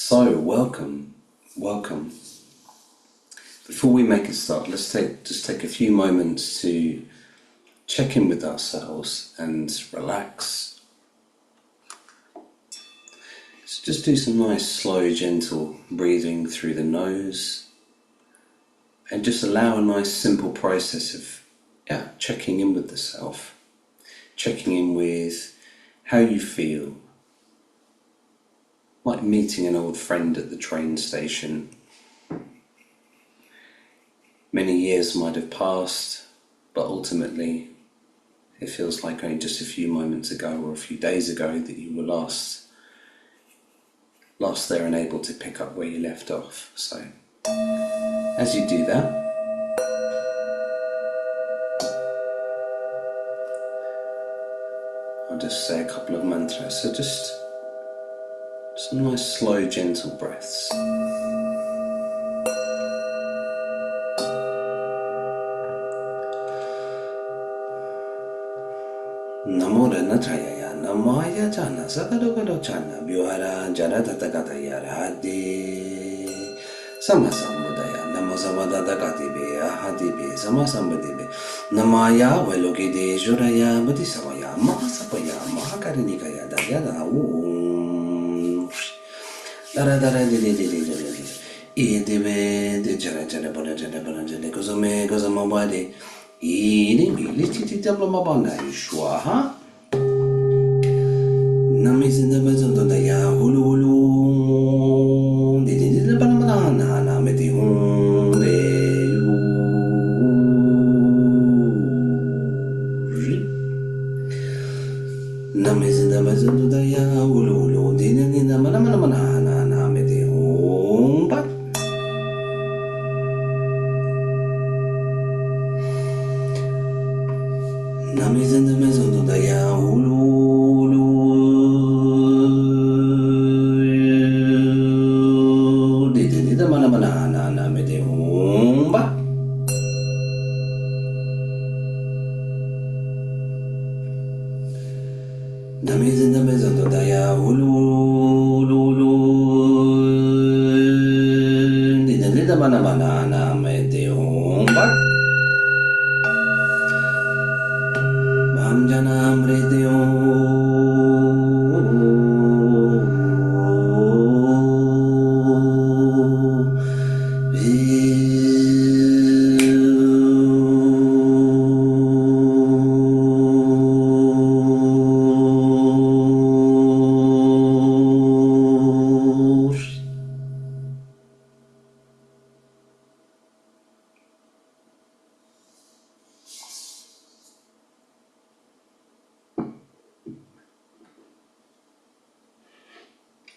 So, welcome. Before we make a start, let's just take a few moments to check in with ourselves and relax. So just do some nice, slow, gentle breathing through the nose, and just allow a nice, simple process of checking in with the self, checking in with how you feel. Like meeting an old friend at the train station. Many years might have passed, but ultimately it feels like only just a few moments ago or a few days ago that you were last there and able to pick up where you left off. So as you do that, I'll just say a couple of mantras. So just some nice, slow, gentle breaths. Namo Ranachaya Namaya Jana Sakadokado Chana Vyuhara Jara Tatakataya Hadi Samasambudaya Namasamadadakatibe Ahadibe Samasambadibe Namaya Velokide Juraya Bodhisamaya Mahasapaya Mahakarinikaya Dayada Dara Idebe de Jara Jara Bonajana Kosome Kosamabadi Iliti Diplomabana Shwaha Namis in the Bezon Daya Hulu Did the Banana Nameti Namis in the Bezon Daya Hulu Did in the Manamana Namis in the maison de Daya Hulu Did the Manamana Namede Humba Namis in the maison de Daya Hulu Did the Manamana Namede Humba Janam Redeo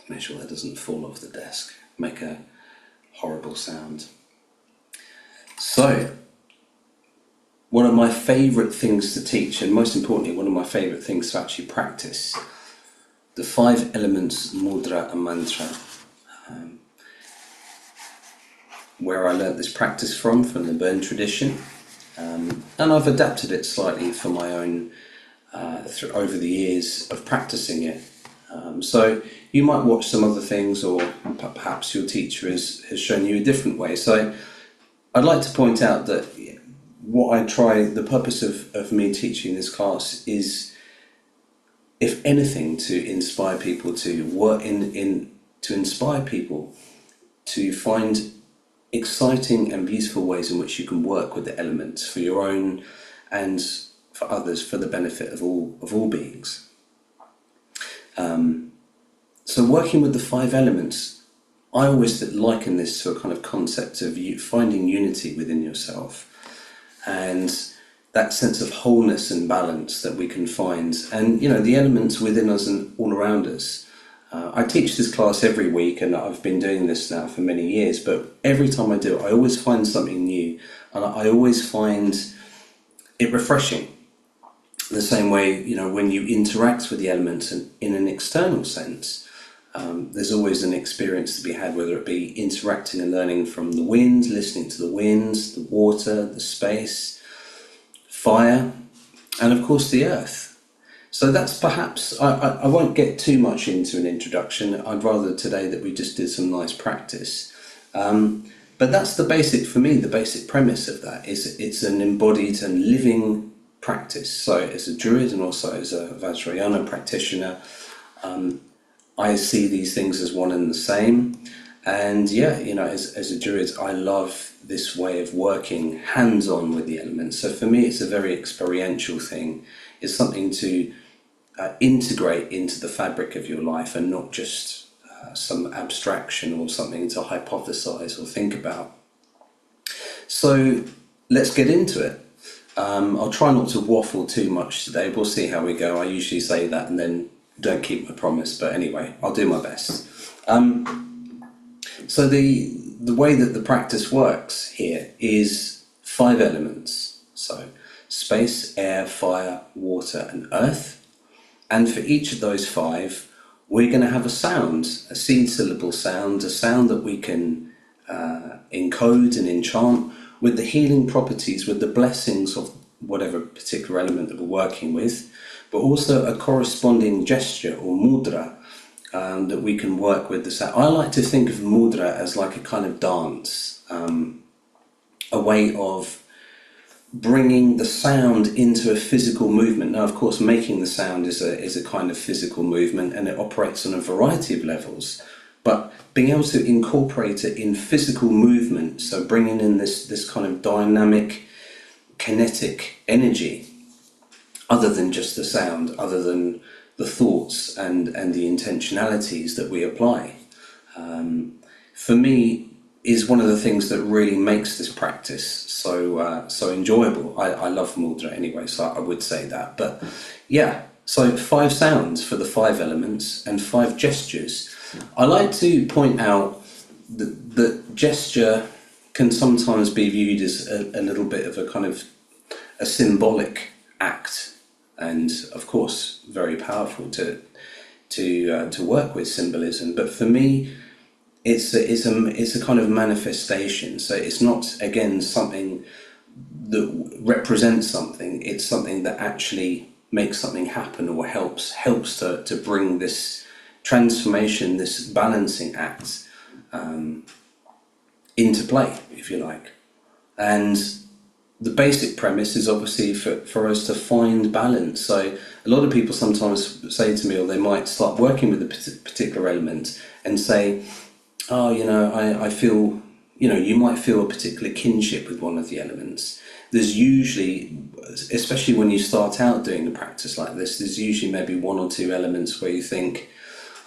Make sure that doesn't fall off the desk, make a horrible sound. So, one of my favourite things to teach, and most importantly, one of my favourite things to actually practice, the 5 elements mudra and mantra, where I learnt this practice from the Burn tradition, and I've adapted it slightly for my own, over the years of practicing it. So you might watch some other things, or perhaps your teacher has shown you a different way. So I'd like to point out that the purpose of me teaching this class is, if anything, to inspire people to work to inspire people to find exciting and beautiful ways in which you can work with the elements for your own and for others, for the benefit of all beings. So working with the 5 elements, I always liken this to a kind of concept of you finding unity within yourself, and that sense of wholeness and balance that we can find, and the elements within us and all around us. I teach this class every week, and I've been doing this now for many years, but every time I do it, I always find something new, and I always find it refreshing. The same way, when you interact with the elements in an external sense, there's always an experience to be had, whether it be interacting and learning from the wind, listening to the winds, the water, the space, fire, and of course the earth. So that's perhaps, I won't get too much into an introduction. I'd rather today that we just did some nice practice. But that's the basic, for me, the basic premise of that is it's an embodied and living practice. So as a druid and also as a Vajrayana practitioner, I see these things as one and the same. And yeah, you know, as a druid, I love this way of working hands-on with the elements. So for me, it's a very experiential thing. It's something to integrate into the fabric of your life and not just some abstraction or something to hypothesize or think about. So let's get into it. I'll try not to waffle too much today. We'll see how we go. I usually say that and then don't keep my promise, but anyway, I'll do my best. So the way that the practice works here is 5 elements. So space, air, fire, water, and earth. And for each of those 5, we're going to have a sound, a seed syllable sound, a sound that we can encode and enchant with the healing properties, with the blessings of whatever particular element that we're working with, but also a corresponding gesture or mudra that we can work with the sound. I like to think of mudra as like a kind of dance, a way of bringing the sound into a physical movement. Now, of course, making the sound is a kind of physical movement, and it operates on a variety of levels. But being able to incorporate it in physical movement, so bringing in this kind of dynamic, kinetic energy, other than just the sound, other than the thoughts and the intentionalities that we apply, for me, is one of the things that really makes this practice so enjoyable. I love mudra anyway, so I would say that. But yeah, so 5 sounds for the 5 elements and 5 gestures. I like to point out that gesture can sometimes be viewed as a little bit of a kind of a symbolic act, and of course very powerful to work with symbolism. But for me, it's a kind of manifestation. So it's not, again, something that represents something. It's something that actually makes something happen or helps to bring this transformation, this balancing act into play, if you like. And the basic premise is obviously for us to find balance. So a lot of people sometimes say to me, or they might start working with a particular element and say, oh, you know, I feel, you know, you might feel a particular kinship with one of the elements. There's usually, especially when you start out doing a practice like this, there's usually maybe 1 or 2 elements where you think,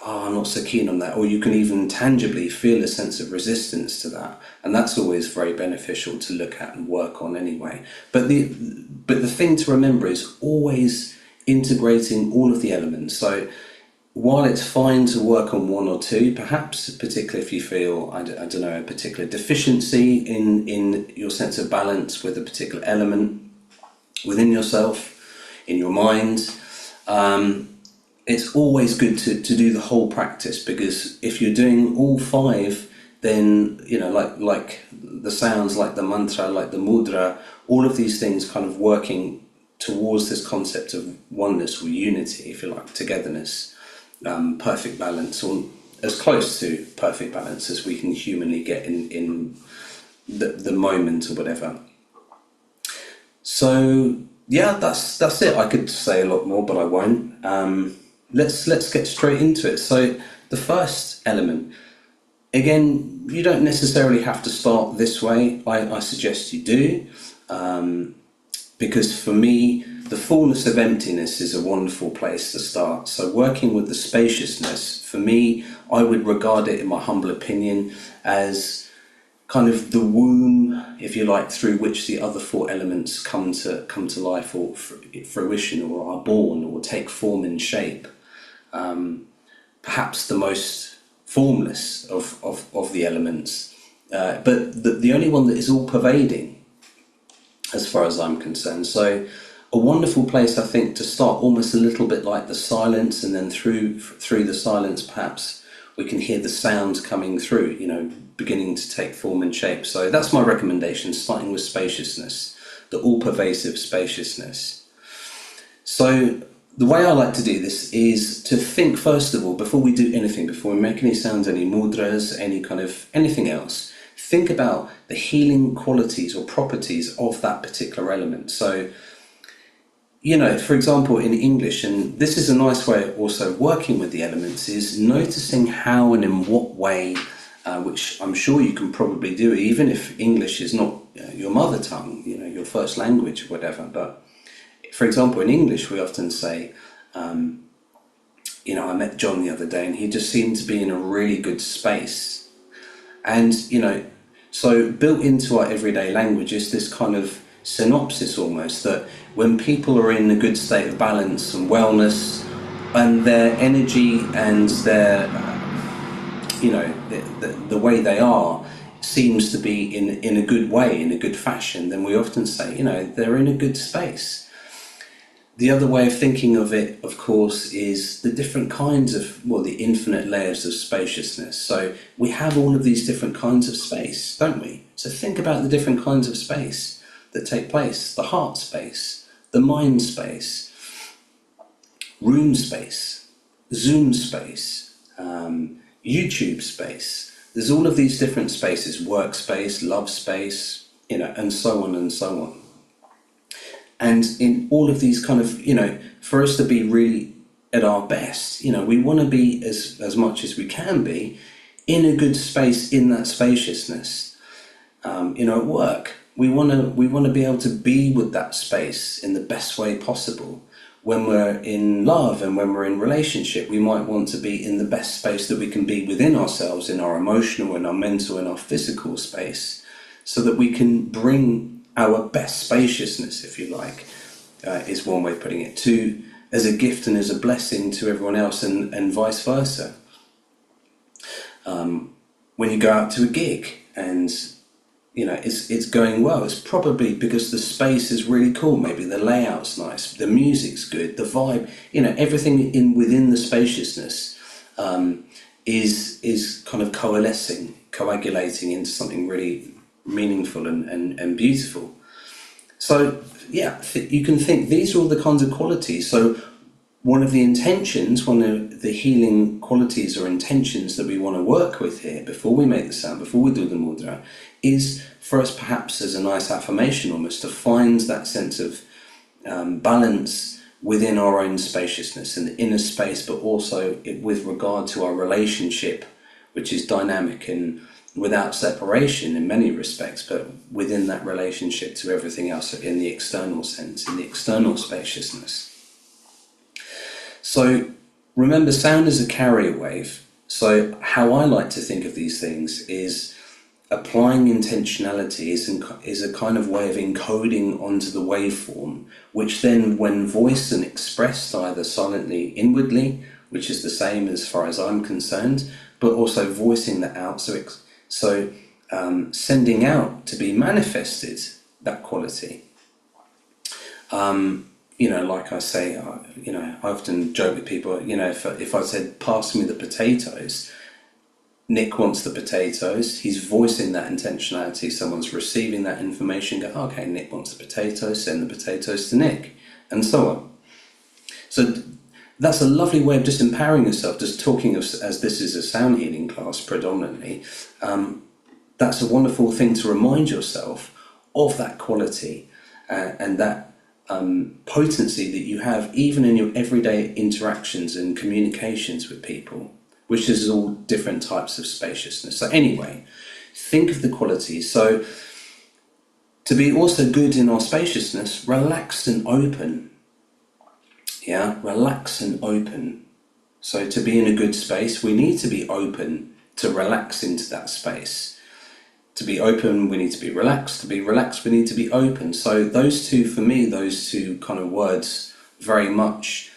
oh, I'm not so keen on that, or you can even tangibly feel a sense of resistance to that, and that's always very beneficial to look at and work on anyway. But the thing to remember is always integrating all of the elements. So while it's fine to work on 1 or 2, perhaps, particularly if you feel, I don't know, a particular deficiency in your sense of balance with a particular element within yourself, in your mind, it's always good to do the whole practice, because if you're doing all 5, then, you know, like the sounds, like the mantra, like the mudra, all of these things kind of working towards this concept of oneness or unity, if you like, togetherness. Perfect balance, or as close to perfect balance as we can humanly get in the moment or whatever. So yeah, that's it. I could say a lot more, but I won't. Let's get straight into it. So the first element, again, you don't necessarily have to start this way. I suggest you do, because for me, the fullness of emptiness is a wonderful place to start. So working with the spaciousness, for me, I would regard it, in my humble opinion, as kind of the womb, if you like, through which the other 4 elements come to life, or fruition, or are born, or take form and shape. Perhaps the most formless of the elements, but the only one that is all pervading, as far as I'm concerned. So a wonderful place, I think, to start, almost a little bit like the silence, and then through the silence, perhaps we can hear the sounds coming through, you know, beginning to take form and shape. So that's my recommendation, starting with spaciousness, the all-pervasive spaciousness. So the way I like to do this is to think, first of all, before we do anything, before we make any sounds, any mudras, any kind of anything else, think about the healing qualities or properties of that particular element. So, for example, in English, and this is a nice way of also working with the elements, is noticing how and in what way, which I'm sure you can probably do, even if English is not your mother tongue, your first language, whatever. But for example, in English, we often say, I met John the other day and he just seemed to be in a really good space. And, so built into our everyday language is this kind of synopsis almost, that when people are in a good state of balance and wellness, and their energy and their, the way they are seems to be in a good way, in a good fashion, then we often say, they're in a good space. The other way of thinking of it, of course, is the different kinds of, the infinite layers of spaciousness. So we have all of these different kinds of space, don't we? So think about the different kinds of space that take place: the heart space, the mind space, room space, Zoom space, YouTube space. There's all of these different spaces: workspace, love space, and so on and so on. And in all of these kind of, for us to be really at our best, we want to be as much as we can be in a good space, in that spaciousness. At work, we want to be able to be with that space in the best way possible. When we're in love and when we're in relationship, we might want to be in the best space that we can be within ourselves, in our emotional and our mental and our physical space, so that we can bring our best spaciousness, if you like, is one way of putting it, as a gift and as a blessing to everyone else, and vice versa. When you go out to a gig and it's going well, it's probably because the space is really cool. Maybe the layout's nice, the music's good, the vibe, everything within the spaciousness is kind of coagulating into something really meaningful and beautiful. So you can think these are all the kinds of qualities. So one of the intentions, one of the healing qualities or intentions that we want to work with here before we make the sound, before we do the mudra, is for us perhaps as a nice affirmation almost to find that sense of balance within our own spaciousness and the inner space, but also with regard to our relationship, which is dynamic and without separation in many respects, but within that relationship to everything else in the external sense, in the external spaciousness. So remember, sound is a carrier wave. So how I like to think of these things is applying intentionality is a kind of way of encoding onto the waveform, which then when voiced and expressed either silently inwardly, which is the same as far as I'm concerned, but also voicing that out, so sending out to be manifested, that quality. Like I say, I often joke with people, if I said, pass me the potatoes, Nick wants the potatoes, he's voicing that intentionality, someone's receiving that information, go, okay, Nick wants the potatoes, send the potatoes to Nick, and so on. So that's a lovely way of just empowering yourself, just talking as this is a sound healing class predominantly. That's a wonderful thing to remind yourself of that quality and that potency that you have even in your everyday interactions and communications with people, which is all different types of spaciousness. So anyway, think of the qualities. So to be also good in our spaciousness, relaxed and open. Relax and open. So to be in a good space, we need to be open to relax into that space. To be open, we need to be relaxed. To be relaxed, we need to be open. So those two, for me, those two kind of words very much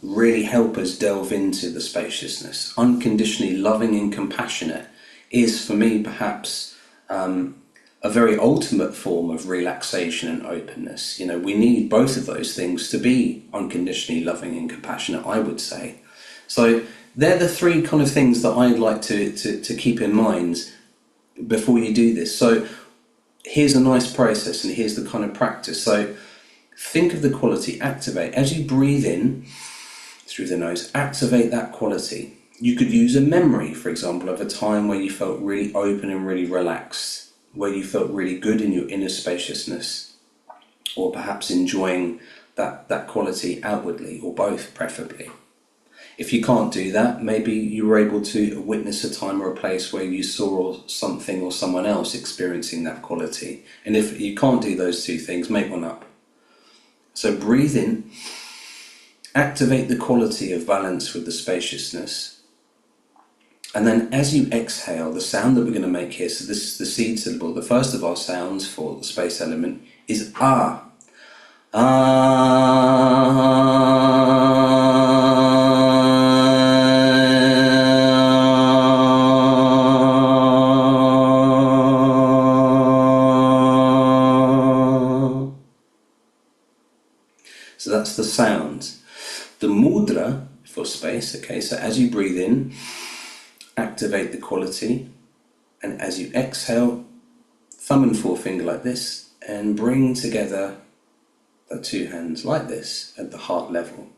really help us delve into the spaciousness. Unconditionally loving and compassionate is, for me, perhaps a very ultimate form of relaxation and openness. We need both of those things to be unconditionally loving and compassionate, I would say. So they're the three kind of things that I'd like to keep in mind before you do this. So here's a nice process and here's the kind of practice. So think of the quality, activate. As you breathe in through the nose, activate that quality. You could use a memory, for example, of a time where you felt really open and really relaxed, where you felt really good in your inner spaciousness, or perhaps enjoying that quality outwardly, or both preferably. If you can't do that, maybe you were able to witness a time or a place where you saw something or someone else experiencing that quality. And if you can't do those two things, make one up. So breathe in, activate the quality of balance with the spaciousness. And then as you exhale, the sound that we're going to make here, so this is the seed syllable, the first of our sounds for the space element is ah. So that's the sound. The mudra for space, okay, so as you breathe in, activate the quality, and as you exhale, thumb and forefinger like this, and bring together the two hands like this at the heart level.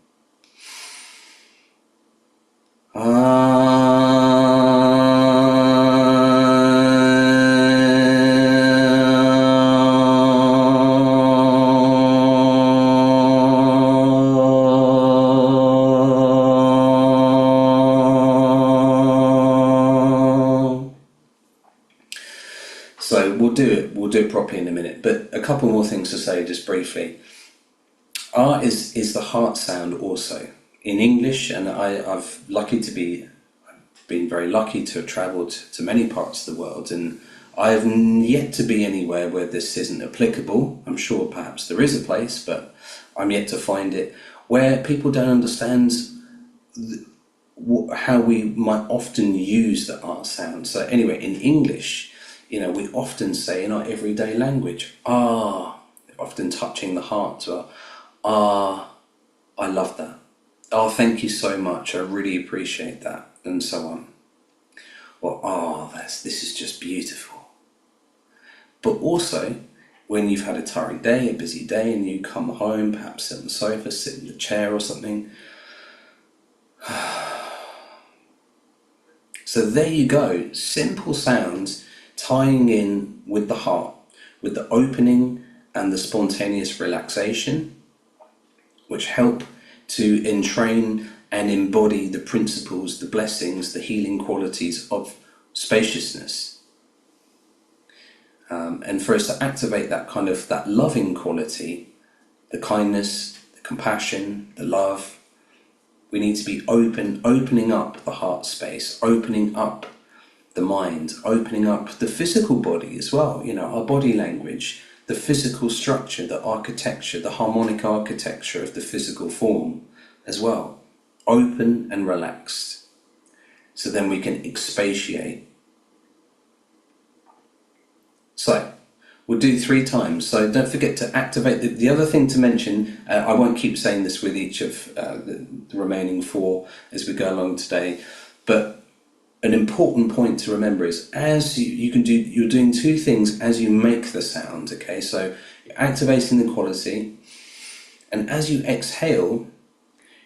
So we'll do it properly in a minute, but a couple more things to say just briefly. R is the heart sound also. In English, and I've been very lucky to have travelled to many parts of the world, and I have yet to be anywhere where this isn't applicable. I'm sure perhaps there is a place, but I'm yet to find it, where people don't understand how we might often use the R sound. So anyway, in English, we often say in our everyday language, ah, often touching the heart. So, ah, I love that. Oh, thank you so much. I really appreciate that, and so on. Or, oh, this is just beautiful. But also, when you've had a tiring day, a busy day, and you come home, perhaps sit on the sofa, sit in the chair or something. So there you go. Simple sounds tying in with the heart, with the opening and the spontaneous relaxation, which help to entrain and embody the principles, the blessings, the healing qualities of spaciousness. And for us to activate that loving quality, the kindness, the compassion, the love, we need to be opening up the heart space, opening up the mind, opening up the physical body as well, our body language, the physical structure, the architecture, the harmonic architecture of the physical form as well. Open and relaxed. So then we can expatiate. So we'll do 3 times. So don't forget to activate. The other thing to mention, I won't keep saying this with each of the remaining 4 as we go along today, but an important point to remember is you're doing 2 things as you make the sound, okay? So you're activating the quality, and as you exhale,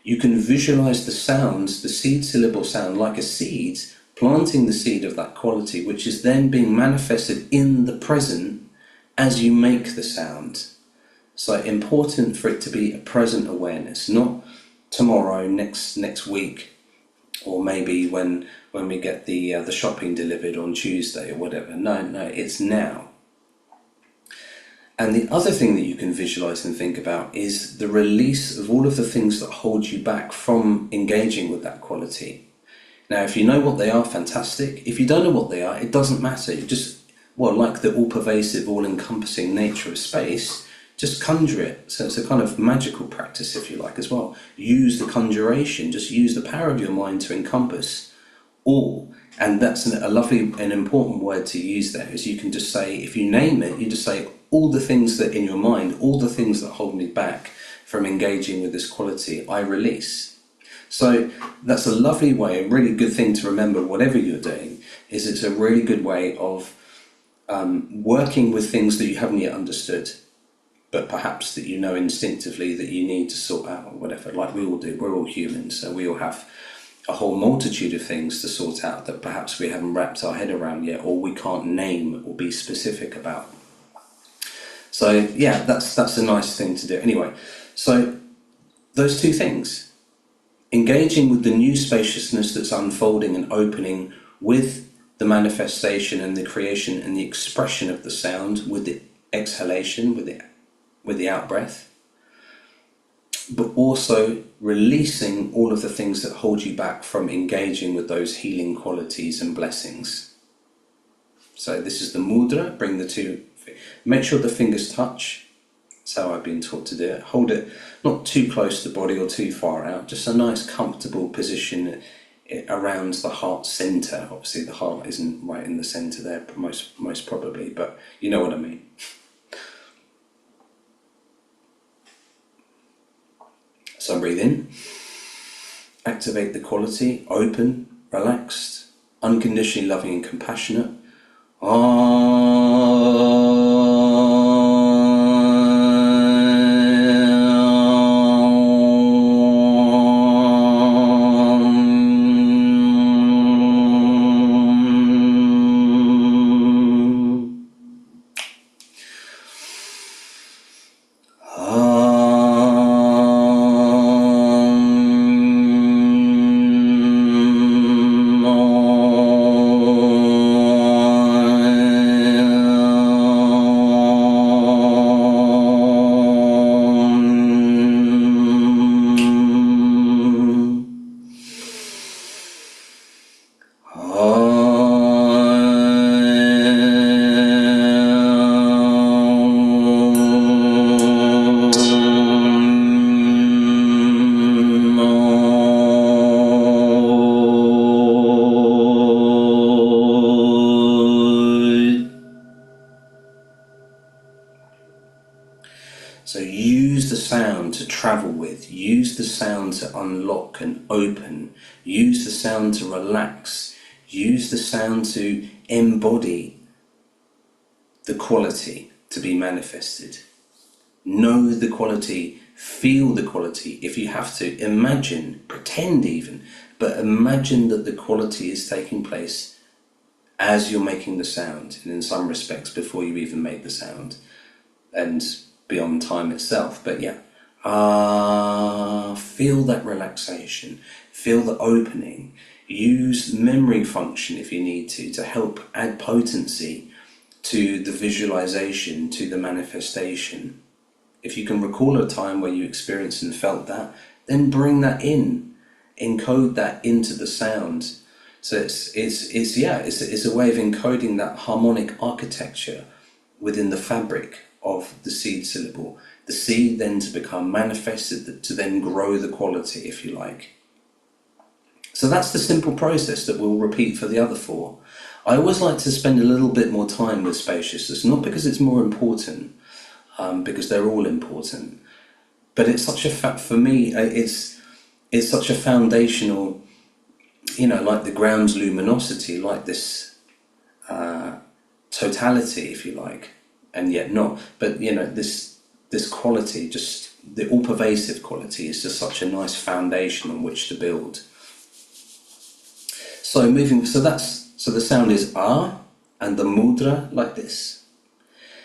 you can visualize the sounds, the seed syllable sound, like a seed, planting the seed of that quality, which is then being manifested in the present as you make the sound. So important for it to be a present awareness, not tomorrow, next week, or maybe when we get the shopping delivered on Tuesday or whatever. No, it's now. And the other thing that you can visualize and think about is the release of all of the things that hold you back from engaging with that quality. Now, if you know what they are, fantastic. If you don't know what they are, it doesn't matter. You just, like the all-pervasive, all-encompassing nature of space, just conjure it. So it's a kind of magical practice, if you like, as well. Use the conjuration, just use the power of your mind to encompass all. And that's a lovely and important word to use there, is you can just say, if you name it, you just say all the things that in your mind, all the things that hold me back from engaging with this quality, I release. So that's a lovely way, a really good thing to remember, whatever you're doing, is it's a really good way of working with things that you haven't yet understood. but perhaps that you know instinctively that you need to sort out, or whatever, like we all do. We're all humans, so we all have a whole multitude of things to sort out that perhaps we haven't wrapped our head around yet, or we can't name or be specific about. So yeah, that's a nice thing to do. Anyway, so those two things, engaging with the new spaciousness that's unfolding and opening with the manifestation and the creation and the expression of the sound, with the exhalation, with the out breath, but also releasing all of the things that hold you back from engaging with those healing qualities and blessings. So this is the mudra. Bring the two, make sure the fingers touch. That's how I've been taught to do it. Hold it not too close to the body or too far out, just a nice comfortable position around the heart center. Obviously the heart isn't right in the center there, most probably, but you know what I mean. So breathe in, activate the quality, open, relaxed, unconditionally loving and compassionate. So use the sound to travel with, use the sound to unlock and open, use the sound to relax, use the sound to embody the quality to be manifested. Know the quality, feel the quality. If you have to, imagine, pretend even, but imagine that the quality is taking place as you're making the sound, and in some respects before you even make the sound, and beyond time itself. But yeah, feel that relaxation, feel the opening. Use memory function if you need to help add potency to the visualization, to the manifestation. If you can recall a time where you experienced and felt that, then bring that in, encode that into the sound. So it's a way of encoding that harmonic architecture within the fabric of the seed syllable. The seed then to become manifested, to then grow the quality, if you like. So that's the simple process that we'll repeat for the other four. I always like to spend a little bit more time with spaciousness, not because it's more important, because they're all important, but it's such a for me, it's such a foundational, like the ground's luminosity, like this totality, if you like, and yet not. But this quality, just the all-pervasive quality, is just such a nice foundation on which to build. So the sound is ah, and the mudra like this.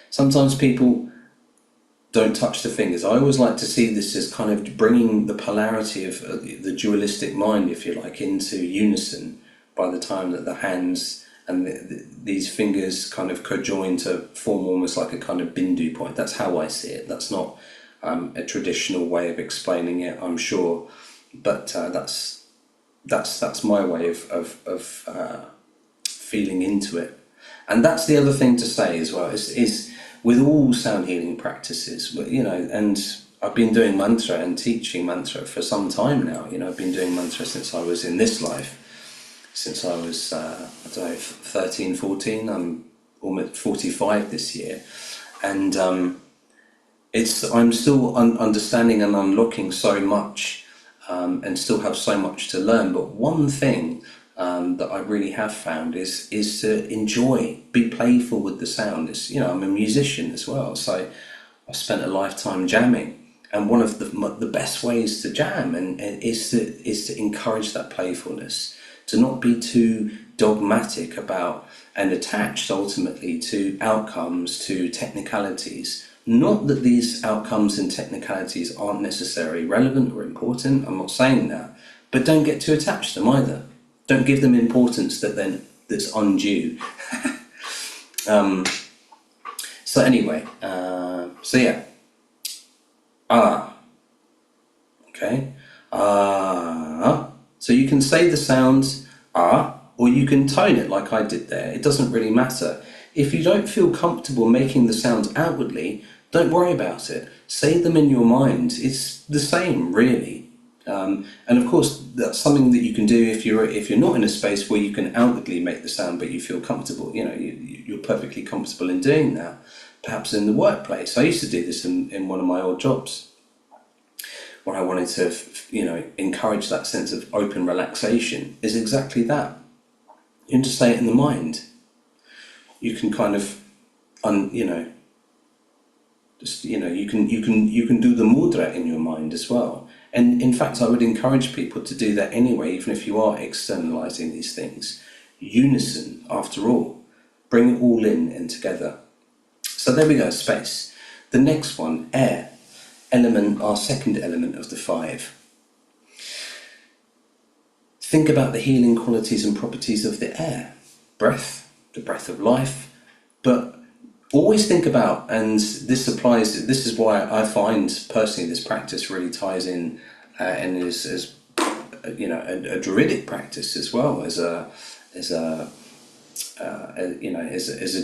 Sometimes people don't touch the fingers. I always like to see this as kind of bringing the polarity of the dualistic mind, if you like, into unison by the time that the hands and these fingers kind of co-join to form almost like a kind of bindu point. That's how I see it. That's not a traditional way of explaining it, I'm sure, but that's my way of feeling into it. And that's the other thing to say as well, is with all sound healing practices, and I've been doing mantra and teaching mantra for some time now. I've been doing mantra since I was in this life, since I was, 13, 14, I'm almost 45 this year. And I'm still understanding and unlocking so much, and still have so much to learn. But one thing that I really have found is to enjoy, be playful with the sound. I'm a musician as well, so I've spent a lifetime jamming, and one of the best ways to jam and is to encourage that playfulness, to not be too dogmatic about and attached ultimately to outcomes, to technicalities. Not that these outcomes and technicalities aren't necessarily relevant or important, I'm not saying that, but don't get too attached to them either. Don't give them importance that's undue. So anyway, so yeah, okay, so you can say the sounds or you can tone it like I did there. It doesn't really matter. If you don't feel comfortable making the sounds outwardly, don't worry about it. Say them in your mind. It's the same, really. And of course, that's something that you can do if you're not in a space where you can outwardly make the sound, but you feel comfortable. You're perfectly comfortable in doing that. Perhaps in the workplace. I used to do this in one of my old jobs, where I wanted to, encourage that sense of open relaxation. Is exactly that. You can just say it in the mind. You can kind of, you can do the mudra in your mind as well. And in fact, I would encourage people to do that anyway, even if you are externalizing these things. Unison, after all. Bring it all in and together. So there we go, space. The next one, air. Element, our second element of the 5. Think about the healing qualities and properties of the air. Breath, the breath of life. But always think about, and this is why I find personally this practice really ties in and is a druidic practice as well as a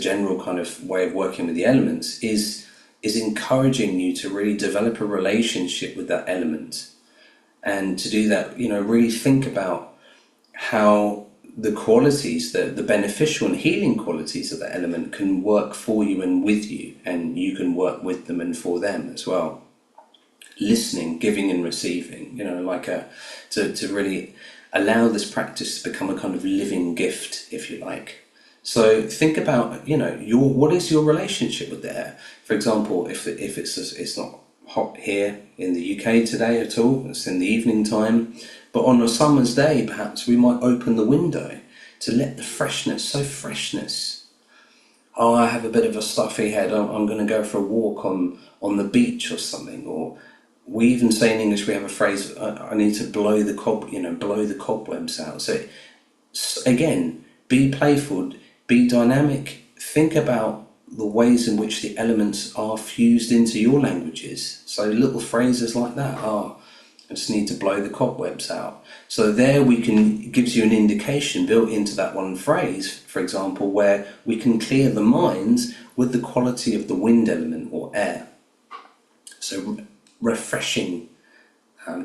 general kind of way of working with the elements, is encouraging you to really develop a relationship with that element. And to do that, really think about how the qualities, the beneficial and healing qualities of that element can work for you and with you, and you can work with them and for them as well. Listening, giving and receiving, to really allow this practice to become a kind of living gift, if you like. So think about, what is your relationship with the air? For example, if it's not hot here in the UK today at all, it's in the evening time, but on a summer's day, perhaps we might open the window to let the freshness. Oh, I have a bit of a stuffy head. I'm going to go for a walk on the beach or something. Or we even say in English, we have a phrase, I need to blow the cobwebs out. So again, be playful, be dynamic. Think about the ways in which the elements are fused into your languages. So little phrases like that. I just need to blow the cobwebs out. So there gives you an indication built into that one phrase, for example, where we can clear the minds with the quality of the wind element or air. So refreshing,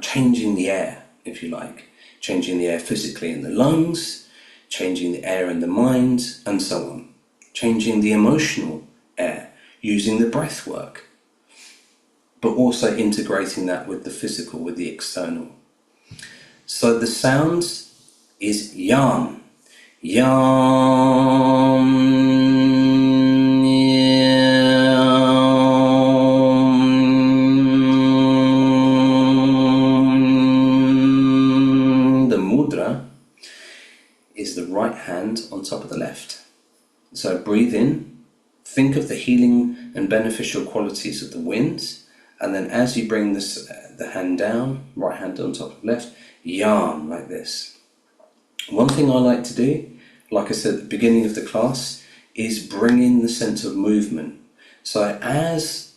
changing the air, if you like, changing the air physically in the lungs, changing the air in the mind, and so on. Changing the emotional air, using the breath work, but also integrating that with the physical, with the external. So the sounds is yam, yam, yam. The mudra is the right hand on top of the left. So breathe in, think of the healing and beneficial qualities of the winds, and then as you bring the hand down, right hand on top of left, yam, like this. One thing I like to do, like I said at the beginning of the class, is bring in the sense of movement. So as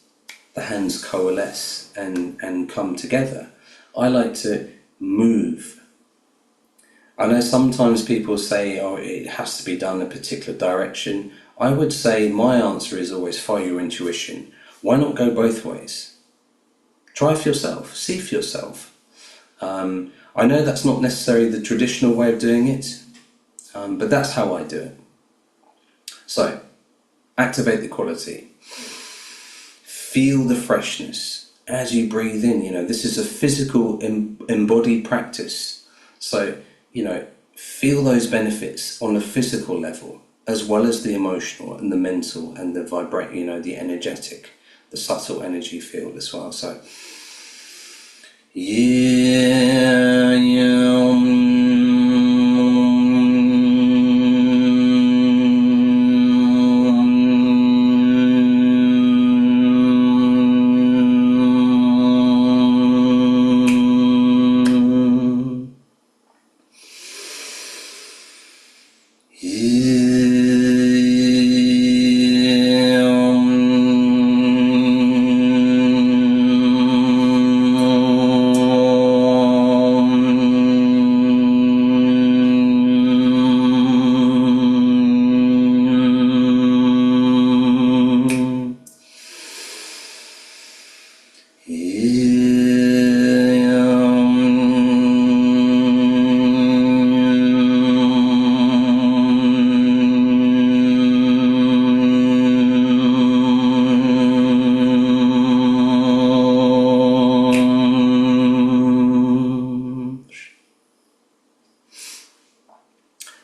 the hands coalesce and come together, I like to move. I know sometimes people say, it has to be done a particular direction. I would say my answer is always follow your intuition. Why not go both ways? Try for yourself, see for yourself. I know that's not necessarily the traditional way of doing it, but that's how I do it. So, activate the quality. Feel the freshness as you breathe in. This is a physical embodied practice. So, feel those benefits on a physical level, as well as the emotional and the mental and the the energetic. the subtle energy field as well. So yeah,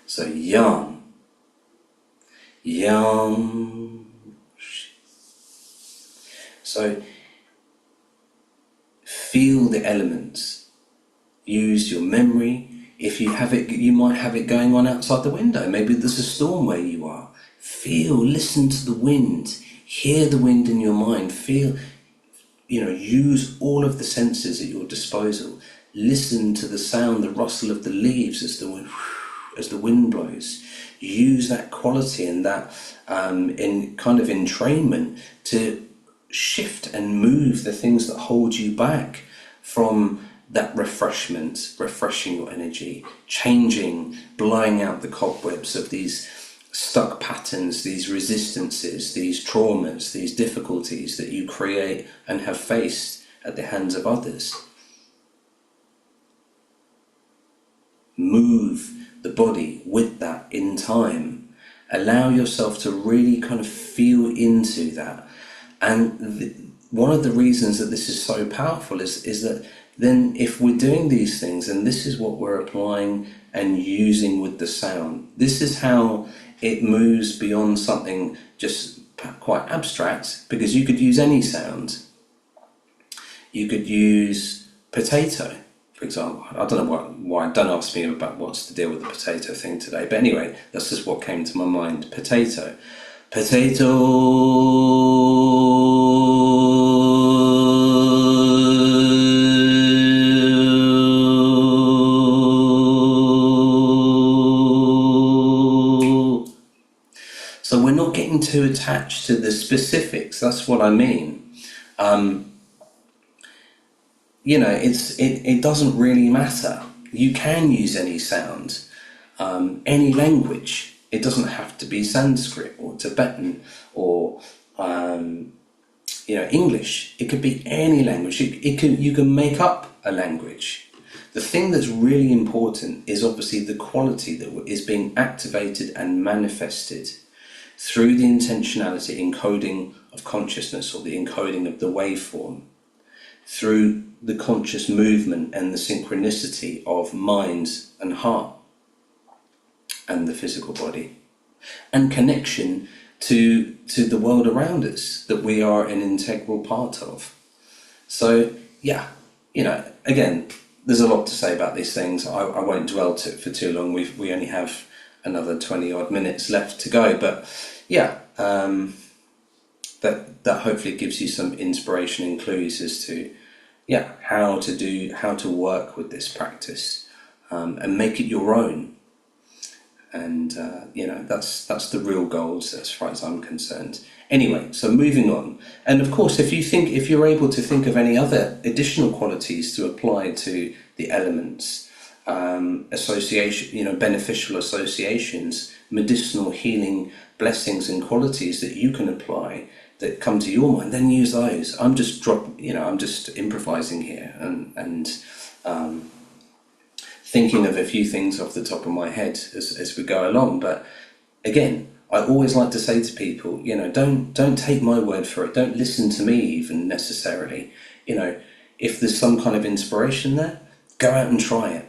so yum, yum. So feel the elements. Use your memory. If you have it, you might have it going on outside the window. Maybe there's a storm where you are. Feel, listen to the wind. Hear the wind in your mind. Feel, use all of the senses at your disposal. Listen to the sound, the rustle of the leaves as the wind blows. Use that quality and that in kind of entrainment to shift and move the things that hold you back from that refreshing your energy, changing, blowing out the cobwebs of these stuck patterns, these resistances, these traumas, these difficulties that you create and have faced at the hands of others. Move the body with that in time. Allow yourself to really kind of feel into that. And one of the reasons that this is so powerful is that then if we're doing these things, and this is what we're applying and using with the sound, this is how it moves beyond something just quite abstract, because you could use any sound. You could use potato, for example. I don't know why, don't ask me about what's the deal with the potato thing today, but anyway, that's just what came to my mind. Potato. So we're not getting too attached to the specifics. That's what I mean. It doesn't really matter. You can use any sound, any language. It doesn't have to be Sanskrit or Tibetan or English. It could be any language. You can make up a language. The thing that's really important is obviously the quality that is being activated and manifested through the intentionality encoding of consciousness, or the encoding of the waveform, through the conscious movement and the synchronicity of mind and heart and the physical body, and connection to the world around us that we are an integral part of. So again, there's a lot to say about these things. I won't dwell for too long. We only have another 20 odd minutes left to go, but that hopefully gives you some inspiration and clues as to how to work with this practice, and make it your own. And that's the real goals as far as I'm concerned. Anyway, so moving on. And of course, if you're able to think of any other additional qualities to apply to the elements, beneficial associations, medicinal healing blessings and qualities that you can apply that come to your mind, then use those. I'm just improvising here and thinking of a few things off the top of my head as we go along. But again, I always like to say to people, don't take my word for it. Don't listen to me even necessarily. If there's some kind of inspiration there, go out and try it.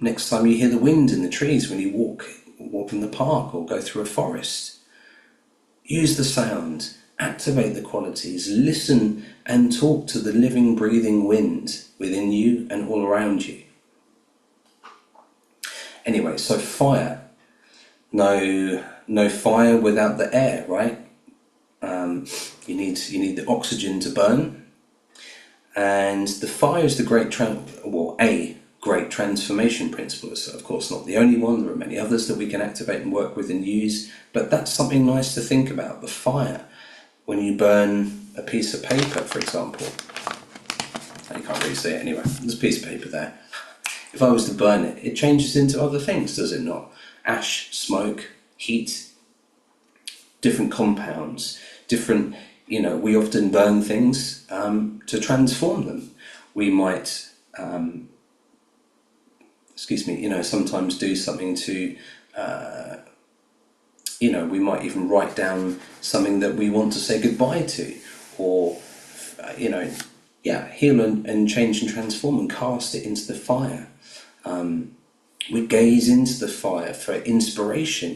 Next time you hear the wind in the trees when you walk in the park or go through a forest, Use the sound, activate the qualities, listen and talk to the living, breathing wind within you and all around you. Anyway, so fire. No fire without the air, right? You need the oxygen to burn, and the fire is the a great transformation principle. So of course not the only one. There are many others that we can activate and work with and use, but that's something nice to think about. The fire, when you burn a piece of paper, for example. You can't really see it anyway. There's a piece of paper there. If I was to burn it, it changes into other things, does it not? Ash, smoke, heat, different compounds, different, we often burn things to transform them. We might, sometimes do something to, we might even write down something that we want to say goodbye to, or, heal and change and transform and cast it into the fire. We gaze into the fire for inspiration.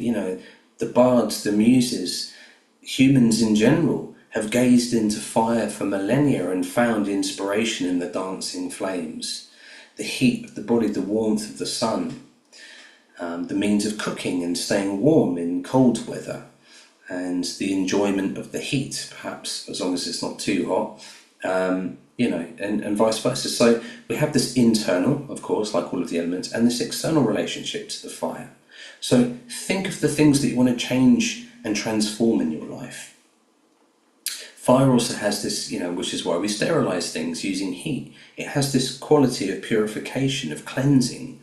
The bards, the muses, humans in general have gazed into fire for millennia and found inspiration in the dancing flames, the heat of the body, the warmth of the sun, the means of cooking and staying warm in cold weather, and the enjoyment of the heat, perhaps as long as it's not too hot, and vice versa. So we have this internal, of course, like all of the elements, and this external relationship to the fire. So think of the things that you want to change and transform in your life. Fire also has this, which is why we sterilize things using heat. It has this quality of purification, of cleansing.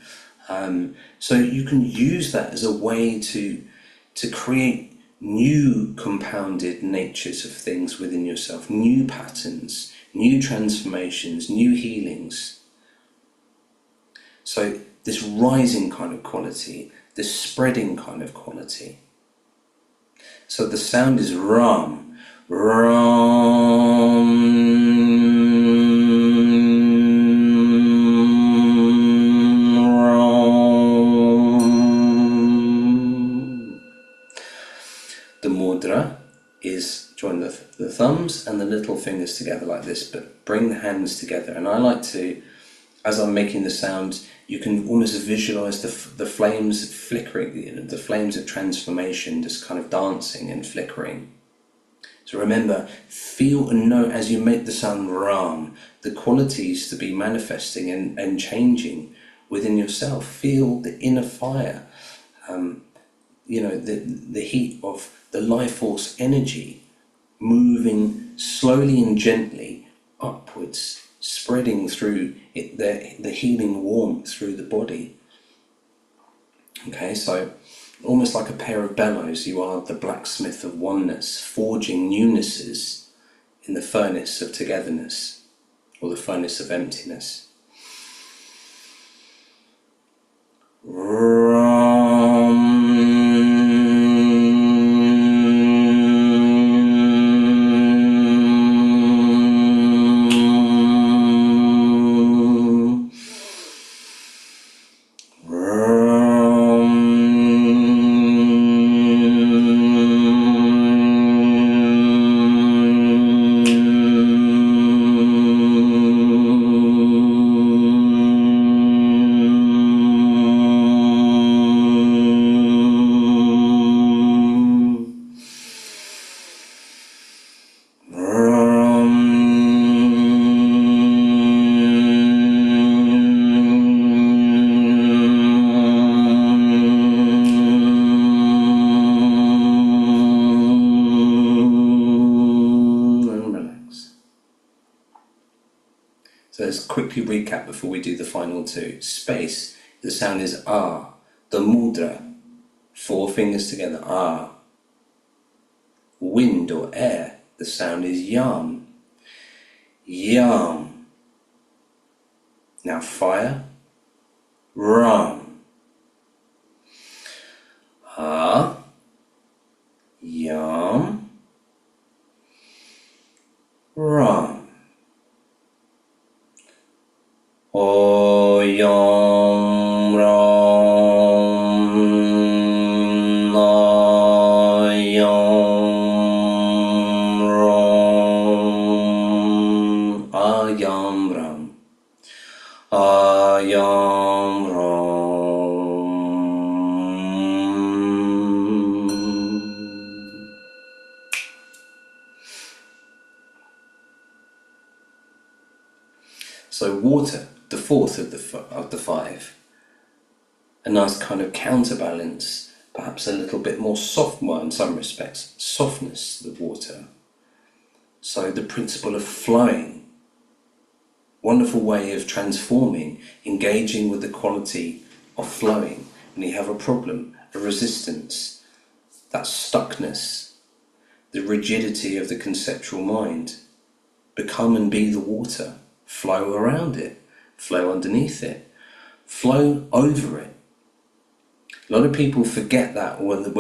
So you can use that as a way to create new compounded natures of things within yourself, new patterns, new transformations, new healings. So this rising kind of quality, this spreading kind of quality. So the sound is Ram, Ram, Ram. The mudra is join the thumbs and the little fingers together like this, but bring the hands together. And I like to, as I'm making the sound, you can almost visualize the flames flickering, the flames of transformation just kind of dancing and flickering. So remember, feel and know as you make the sound Ram, the qualities to be manifesting and changing within yourself. Feel the inner fire, the heat of the life force energy moving slowly and gently upwards, spreading through it, the healing warmth through the body. Okay, so almost like a pair of bellows, you are the blacksmith of oneness, forging newnesses in the furnace of togetherness, or the furnace of emptiness. So let's quickly recap before we do the final two. Space, the sound is ah. The mudra, 4 fingers together, ah. Wind or air, the sound is yam. Yam. Now fire, ram. Ah. Yam. Ram. Om Ram Nam So water, the fourth of the five, a nice kind of counterbalance, perhaps a little bit more soft, well, in some respects, softness, the water. So the principle of flowing, wonderful way of transforming, engaging with the quality of flowing. When you have a problem, a resistance, that stuckness, the rigidity of the conceptual mind, become and be the water, flow around it, flow underneath it, flow over it. A lot of people forget that when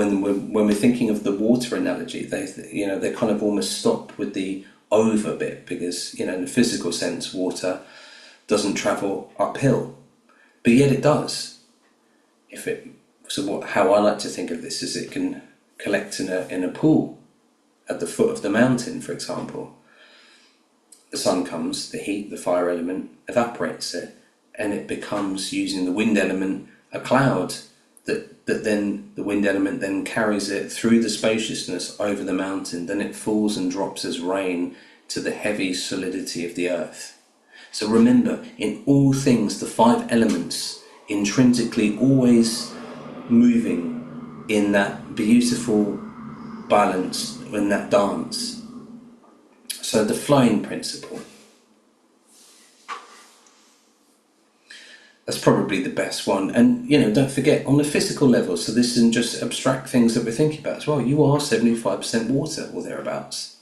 we're thinking of the water analogy, they kind of almost stop with the over bit, because in the physical sense, water doesn't travel uphill, but yet it does. How I like to think of this is it can collect in a pool at the foot of the mountain, for example. The sun comes, the heat, the fire element evaporates it, and it becomes, using the wind element, a cloud that then the wind element then carries it through the spaciousness over the mountain. Then it falls and drops as rain to the heavy solidity of the earth. So remember, in all things, the five elements intrinsically always moving in that beautiful balance, in that dance. So the flowing principle, that's probably the best one. And don't forget, on the physical level, so this isn't just abstract things that we're thinking about as well, you are 75% water or thereabouts.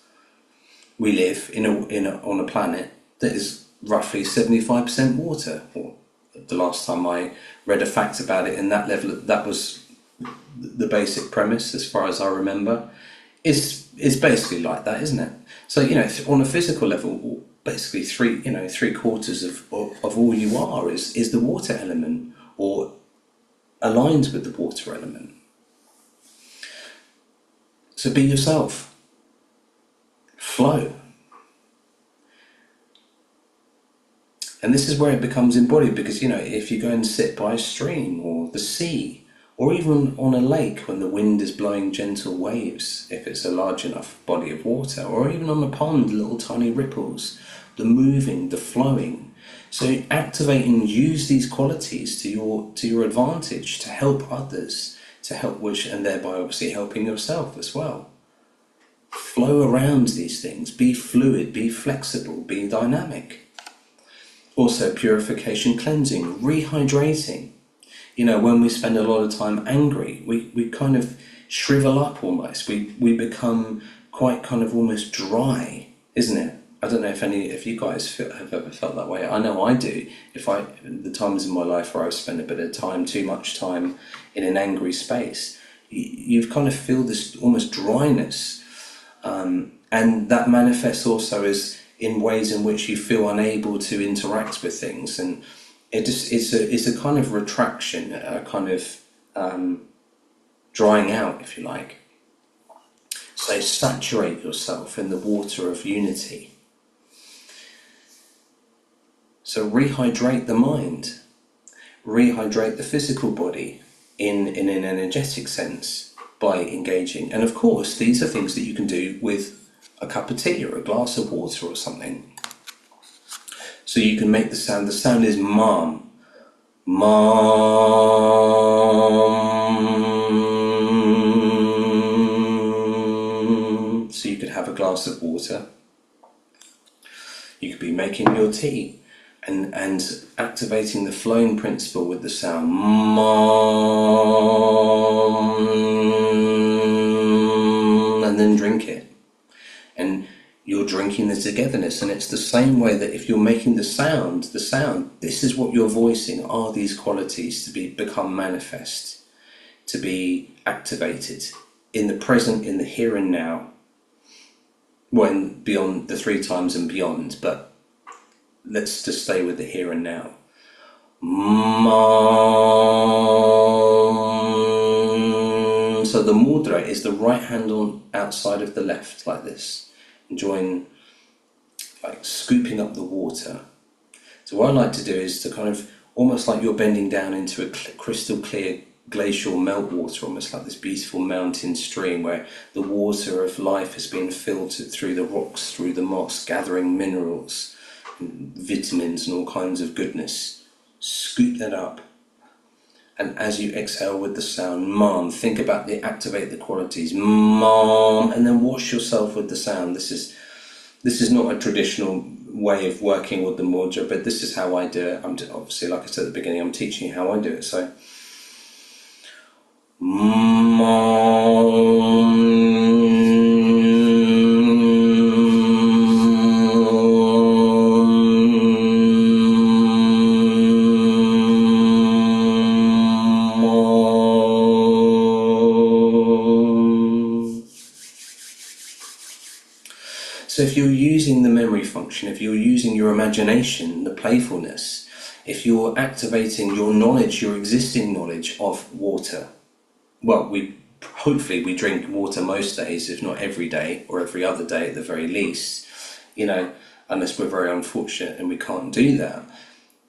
We live on a planet that is roughly 75% water. Or the last time I read a fact about it in that level, that was the basic premise, as far as I remember. Is basically like that, isn't it? So on a physical level, basically three quarters of all you are is the water element, or aligns with the water element. So be yourself, flow. And this is where it becomes embodied, because if you go and sit by a stream or the sea, or even on a lake when the wind is blowing gentle waves, if it's a large enough body of water, or even on a pond, little tiny ripples, the moving, the flowing. So activate and use these qualities to your advantage, to help others, to help and thereby obviously helping yourself as well. Flow around these things, be fluid, be flexible, be dynamic. Also purification, cleansing, rehydrating. When we spend a lot of time angry, we kind of shrivel up almost. We become quite kind of almost dry, isn't it? I don't know if you guys have ever felt that way. I know I do. The times in my life where I spend a bit of time, too much time in an angry space, you kind of feel this almost dryness, and that manifests also as in ways in which you feel unable to interact with things, and it's a kind of retraction, a kind of drying out, if you like. So saturate yourself in the water of unity. So rehydrate the mind, rehydrate the physical body in an energetic sense by engaging. And of course, these are things that you can do with a cup of tea or a glass of water or something. So you can make the sound. The sound is mom. Mom. So you could have a glass of water. You could be making your tea and activating the flowing principle with the sound mom, and then drink it. And you're drinking the togetherness, and it's the same way that if you're making the sound, this is what you're voicing, are these qualities to become manifest, to be activated in the present, in the here and now, when beyond the 3 times and beyond, but let's just stay with the here and now. So the mudra is the right hand on outside of the left, like this. Enjoying, like scooping up the water. So what I like to do is to kind of, almost like you're bending down into a crystal clear glacial meltwater, almost like this beautiful mountain stream where the water of life has been filtered through the rocks, through the moss, gathering minerals vitamins and all kinds of goodness. Scoop that up. And as you exhale with the sound, mom, think about activate the qualities, mom, and then wash yourself with the sound. This is not a traditional way of working with the mudra, but this is how I do it. Obviously, like I said at the beginning, I'm teaching you how I do it. So, so if you're using the memory function, if you're using your imagination, the playfulness, if you're activating your knowledge, your existing knowledge of water, well, hopefully we drink water most days, if not every day, or every other day at the very least, unless we're very unfortunate and we can't do that.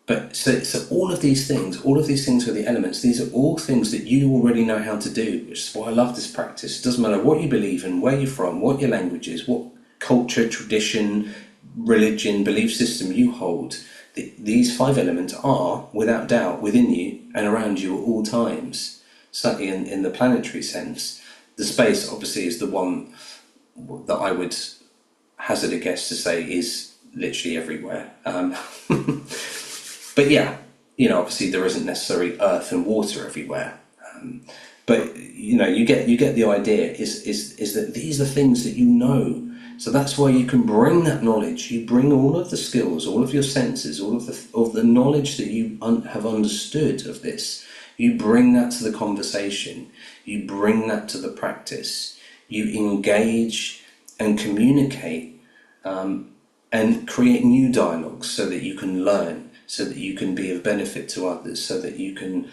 But so all of these things with the elements, these are all things that you already know how to do, which is why I love this practice. It doesn't matter what you believe in, where you're from, what your language is, what culture, tradition, religion, belief system you hold. These 5 elements are, without doubt, within you and around you at all times. Certainly in the planetary sense. The space obviously is the one that I would hazard a guess to say is literally everywhere. But yeah, obviously there isn't necessarily earth and water everywhere. But you get the idea is that these are things that you know. So that's why you can bring that knowledge. You bring all of the skills, all of your senses, all of the knowledge that you have understood of this. You bring that to the conversation, you bring that to the practice, you engage and communicate and create new dialogues so that you can learn, so that you can be of benefit to others, so that you can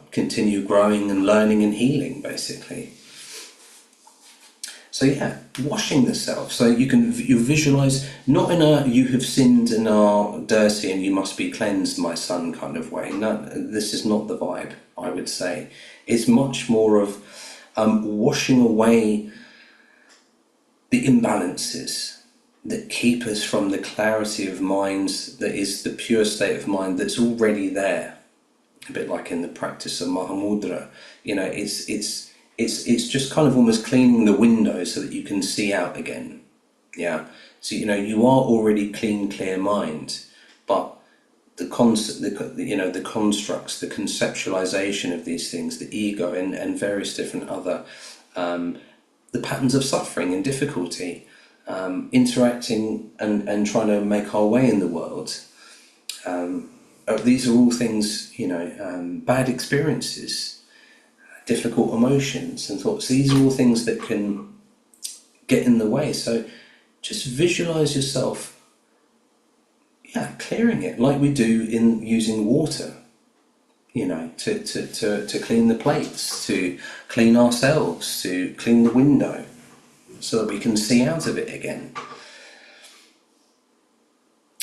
continue growing and learning and healing, basically. So yeah, washing the self. So you visualize, not in a you have sinned and are dirty and you must be cleansed, my son, kind of way. No, this is not the vibe, I would say. It's much more of washing away the imbalances that keep us from the clarity of mind that is the pure state of mind that's already there. A bit like in the practice of Mudra. It's just kind of almost cleaning the window so that you can see out again. Yeah. So you are already clear mind, but the concept, the constructs, the conceptualization of these things, the ego and various different other the patterns of suffering and difficulty, interacting and trying to make our way in the world. These are all things, bad experiences, difficult emotions and thoughts. These are all things that can get in the way. So just visualize yourself, clearing it like we do in using water, to clean the plates, to clean ourselves, to clean the window so that we can see out of it again.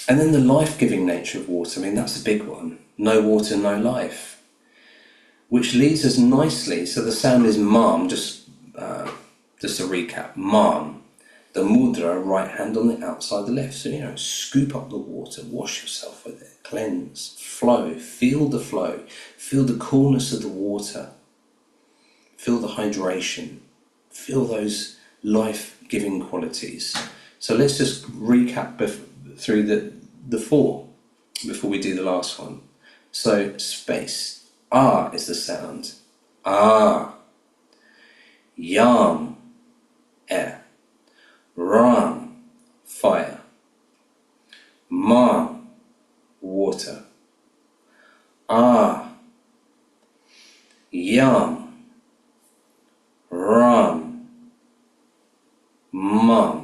And then the life-giving nature of water, that's a big one. No water, no life. Which leads us nicely, so the sound is Mam, just a recap, Mam. The mudra, right hand on the outside, the left. So, scoop up the water, wash yourself with it, cleanse, flow, feel the flow, feel the coolness of the water, feel the hydration, feel those life-giving qualities. So let's just recap through the 4 before we do the last one. So space. Ah is the sound. Ah. Yam, air. Ram, fire. Ma, water. Ah. Yam. Ram. Mum.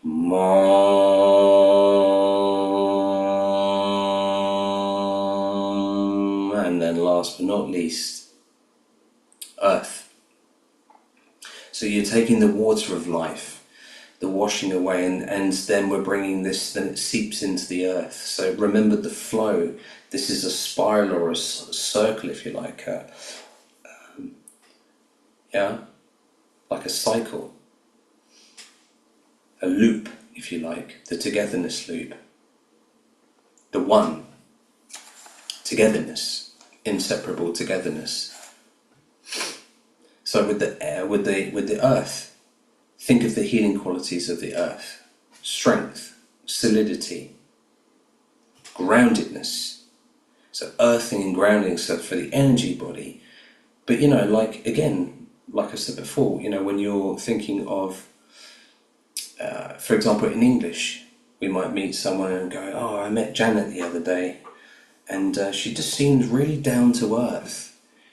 Mom. last but not least, earth. So you're taking the water of life, the washing away, and then we're bringing this, then it seeps into the earth. So remember the flow. This is a spiral or a circle, if you like, like a cycle, a loop, if you like, the togetherness loop, the one, togetherness, inseparable togetherness. So with the air, with the earth, think of the healing qualities of the earth: strength, solidity, groundedness. So earthing and grounding, so for the energy body. But like again, like I said before, when you're thinking of, for example, in English, we might meet someone and go, "Oh, I met Janet the other day, and she just seemed really down to earth.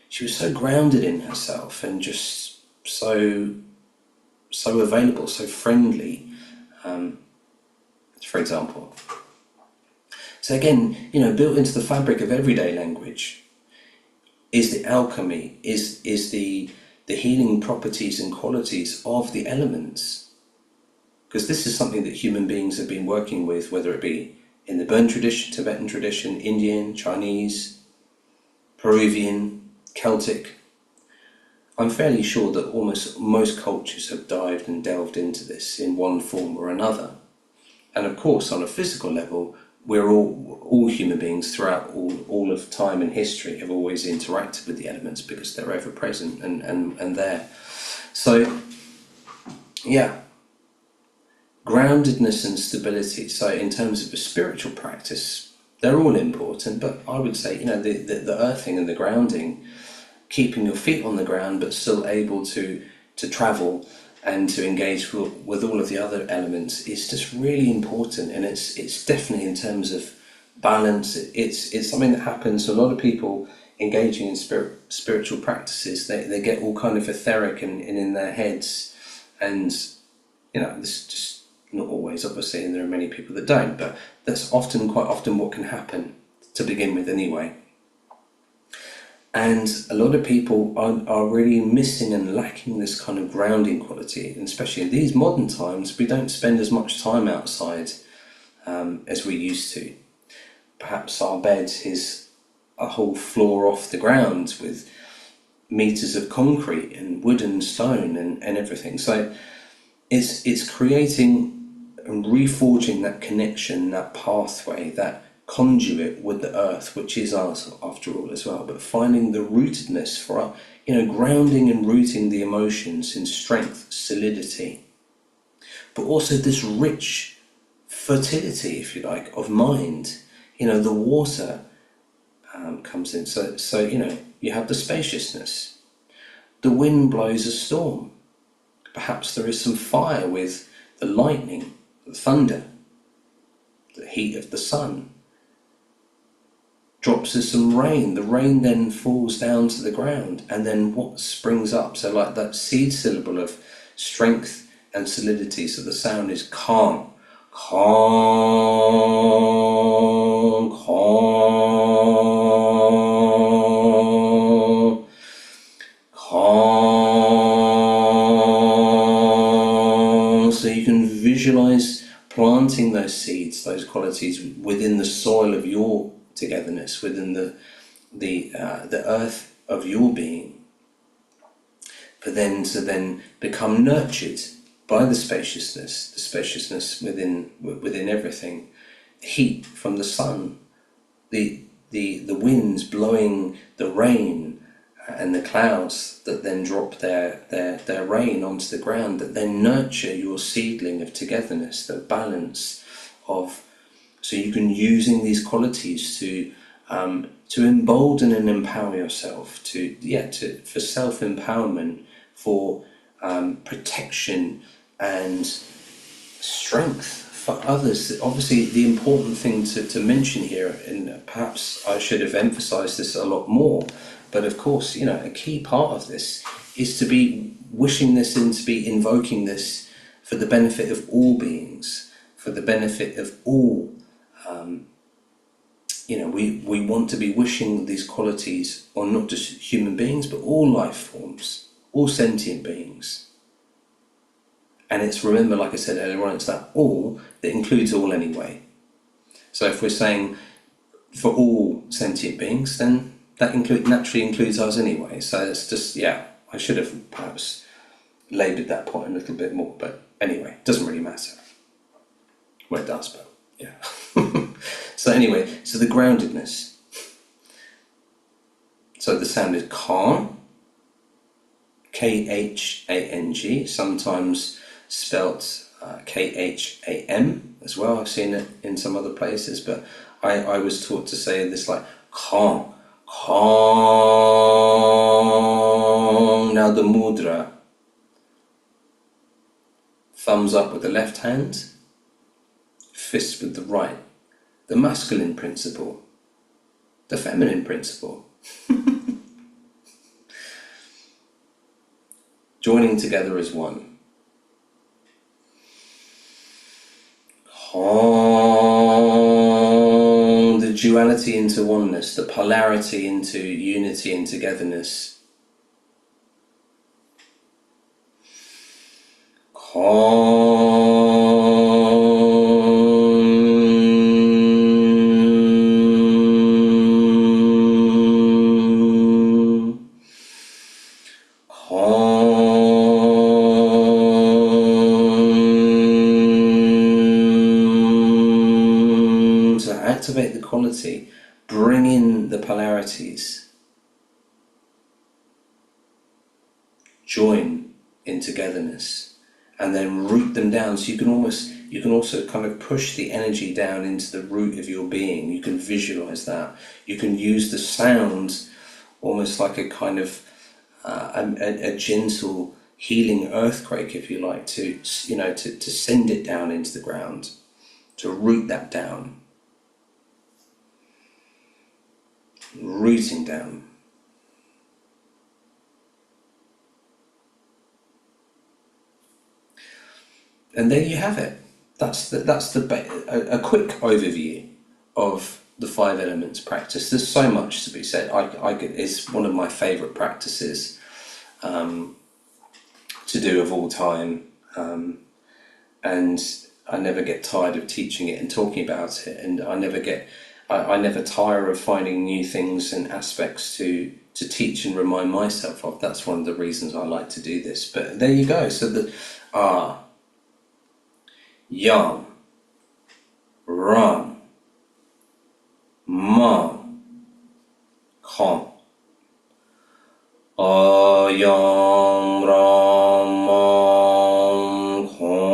She was so grounded in herself and just so available, so friendly," for example. So again, built into the fabric of everyday language is the alchemy, is the healing properties and qualities of the elements. Because this is something that human beings have been working with, whether it be in the Burn tradition, Tibetan tradition, Indian, Chinese, Peruvian, Celtic. I'm fairly sure that almost most cultures have dived and delved into this in one form or another. And of course, on a physical level, we're all human beings throughout all of time and history have always interacted with the elements because they're ever present and there. So, yeah, groundedness and stability. So in terms of a spiritual practice, they're all important, but I would say, the earthing and the grounding, keeping your feet on the ground but still able to travel and to engage with all of the other elements is just really important. And it's definitely, in terms of balance, it's something that happens. A lot of people engaging in spiritual practices, they get all kind of etheric and in their heads, and this is just not always, obviously, and there are many people that don't, but that's quite often what can happen to begin with anyway. And a lot of people are really missing and lacking this kind of grounding quality, and especially in these modern times, we don't spend as much time outside as we used to. Perhaps our bed is a whole floor off the ground with meters of concrete and wood and stone and everything. So it's creating and reforging that connection, that pathway, that conduit with the earth, which is us after all as well, but finding the rootedness for grounding and rooting the emotions in strength, solidity, but also this rich fertility, if you like, of mind. The water comes in, so you have the spaciousness. The wind blows a storm. Perhaps there is some fire with the lightning, the thunder, the heat of the sun. Drops of some rain. The rain then falls down to the ground, and then what springs up? So like that seed syllable of strength and solidity. So the sound is calm, calm, calm, calm. So you can visualize planting those seeds, those qualities within the soil of your togetherness, within the earth of your being, for them to then become nurtured by the spaciousness within everything, the heat from the sun, the winds blowing the rain, and the clouds that then drop their rain onto the ground, that then nurture your seedling of togetherness, the balance of. So you can using these qualities to embolden and empower yourself, for self-empowerment, for protection and strength for others. Obviously, the important thing to mention here, and perhaps I should have emphasised this a lot more, but of course, a key part of this is to be wishing this and to be invoking this for the benefit of all beings, for the benefit of all we want to be wishing these qualities on not just human beings, but all life forms, all sentient beings. And it's, remember, like I said earlier on, it's that all that includes all anyway. So if we're saying for all sentient beings, then that naturally includes us anyway. So it's just, I should have perhaps laboured that point a little bit more, but anyway, it doesn't really matter. Well, it does, but yeah. So anyway, so the groundedness. So the sound is Khang, Khang, sometimes spelt Kham as well. I've seen it in some other places, but I was taught to say this like Khang, Khang. Now the mudra, thumbs up with the left hand, fist with the right. The masculine principle, the feminine principle. Joining together as one. The duality into oneness, the polarity into unity and togetherness. Activate the quality, bring in the polarities, join in togetherness, and then root them down. So you can also kind of push the energy down into the root of your being. You can visualize that. You can use the sound almost like a kind of a gentle healing earthquake, if you like, to send it down into the ground, to root that down. Rooting down. And there you have it. That's a quick overview of the 5 elements practice. There's so much to be said. It's one of my favourite practices to do of all time, and I never get tired of teaching it and talking about it, and I never tire of finding new things and aspects to teach and remind myself of. That's one of the reasons I like to do this. But there you go. So the Yam, Ram, Ma, Kham. Yam, Ram, Ma, Kham.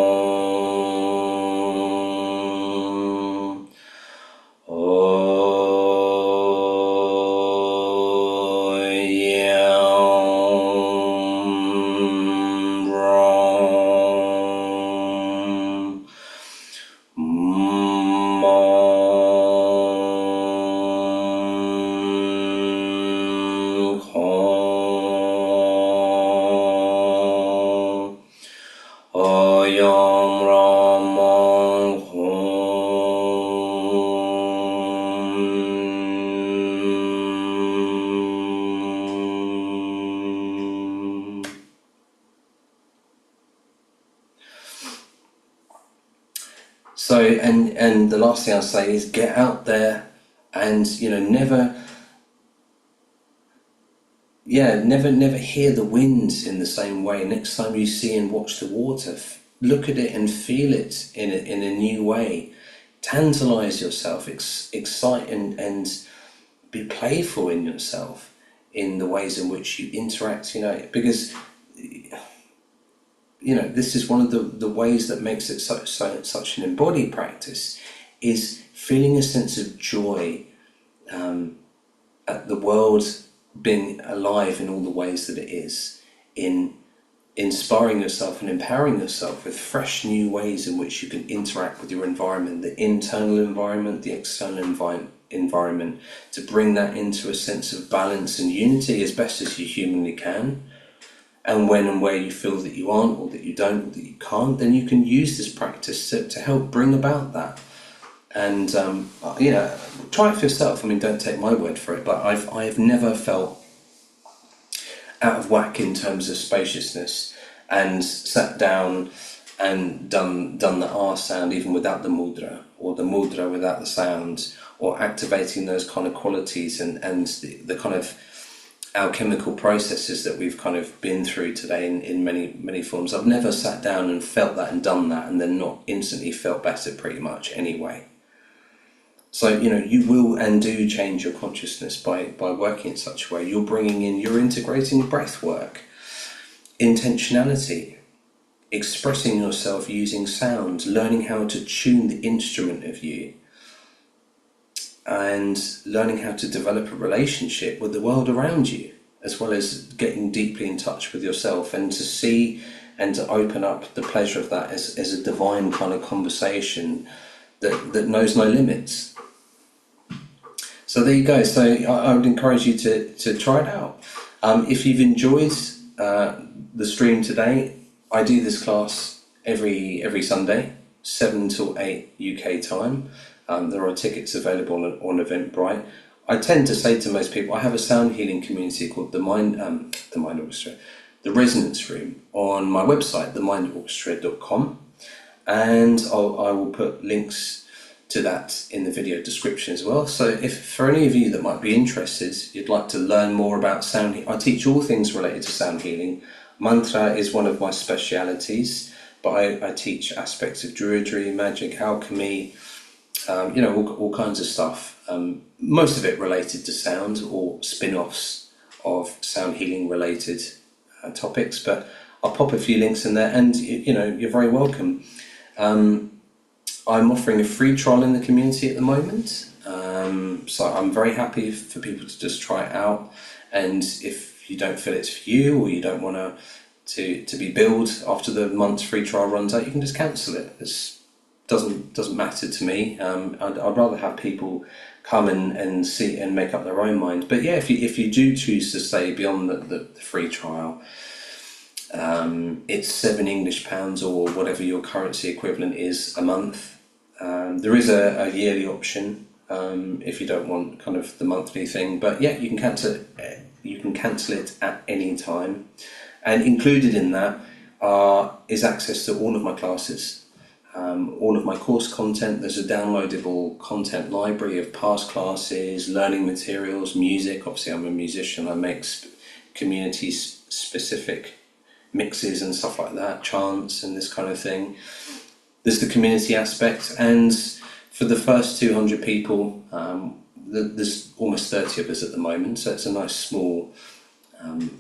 So, and the last thing I'll say is get out there and, never hear the winds in the same way. Next time you see and watch the water, look at it and feel it in a new way. Tantalize yourself, excite and be playful in yourself in the ways in which you interact, because this is one of the ways that makes it such an embodied practice, is feeling a sense of joy at the world being alive in all the ways that it is, in inspiring yourself and empowering yourself with fresh new ways in which you can interact with your environment, the internal environment, the external environment, to bring that into a sense of balance and unity as best as you humanly can. And when and where you feel that you aren't, or that you don't, or that you can't, then you can use this practice to help bring about that. And you know, try it for yourself. I mean, don't take my word for it, but I've never felt out of whack in terms of spaciousness, and sat down and done the R sound even without the mudra, or the mudra without the sound, or activating those kind of qualities and the kind of alchemical processes that we've kind of been through today in many forms. I've never sat down and felt that and done that and then not instantly felt better pretty much anyway. So, you know, you will and do change your consciousness by working in such a way. You're integrating breath work, intentionality, expressing yourself using sounds, learning how to tune the instrument of you, and learning how to develop a relationship with the world around you, as well as getting deeply in touch with yourself, and to see and to open up the pleasure of that as a divine kind of conversation that knows no limits. So there you go. So I would encourage you to try it out. If you've enjoyed the stream today, I do this class every Sunday, 7 till 8 UK time. There are tickets available on Eventbrite. I tend to say to most people, I have a sound healing community called the Mind Orchestra, the Resonance Room, on my website, themindorchestra.com, and I will put links to that in the video description as well. So if for any of you that might be interested, you'd like to learn more about sound healing, I teach all things related to sound healing. Mantra is one of my specialities, but I teach aspects of druidry, magic, alchemy, you know, all kinds of stuff. Most of it related to sound or spin-offs of sound healing related topics, but I'll pop a few links in there, and you know, you're very welcome. I'm offering a free trial in the community at the moment, so I'm very happy for people to just try it out, and if you don't feel it's for you, or you don't want to be billed after the month's free trial runs out, you can just cancel it. It doesn't matter to me. I'd rather have people come and see and make up their own mind. But yeah, if you do choose to stay beyond the free trial, it's £7 or whatever your currency equivalent is a month. There is a yearly option if you don't want kind of the monthly thing, but yeah, you can cancel it. You can cancel it at any time, and included in that is access to all of my classes, all of my course content. There's a downloadable content library of past classes, learning materials, music. Obviously, I'm a musician. I make community specific mixes and stuff like that, chants and this kind of thing. There's the community aspect, and for the first 200 people, there's almost 30 of us at the moment, so it's a nice small